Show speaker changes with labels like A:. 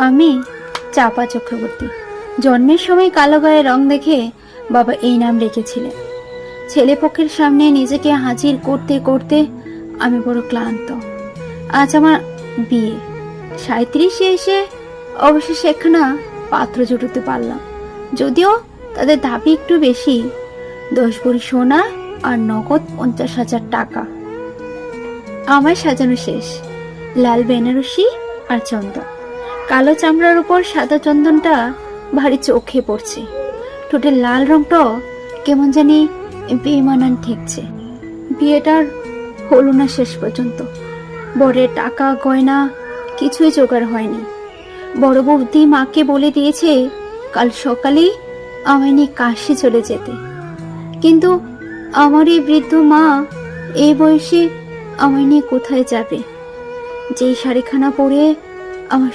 A: আমি চাপা চক্রবর্তী। জন্মের সময় কালো গায়ে রং দেখে বাবা এই নাম রেখেছিলেন। ছেলেপক্ষের সামনে নিজেকে হাজির করতে করতে আমি বড় ক্লান্ত। আজ আমার বিয়ে। 37-এ এসে অবশেষে একখানা পাত্র জুটতে পারলাম। যদিও তাদের দাবি একটু বেশি, 10 ভরি সোনা আর নগদ 50,000 টাকা। আমার সাজানো শেষ। লাল বেনারসি আর চন্দন, কালো চামড়ার উপর সাদা চন্দনটা ভারী চোখে পড়ছে। ঠোঁটের লাল রংটাও কেমন জানি বেমানান ঠেকছে। বিয়েটার হলো না শেষ পর্যন্ত। বরের টাকা গয়না কিছুই জোগাড় হয়নি। বড় বৌদি মাকে বলে দিয়েছে কাল সকালে আমায় নিয়ে কাশি চলে যেতে। কিন্তু আমার এই বৃদ্ধ মা এই বয়সে আমায় নিয়ে কোথায় যাবে? যেই শাড়িখানা পরে আমার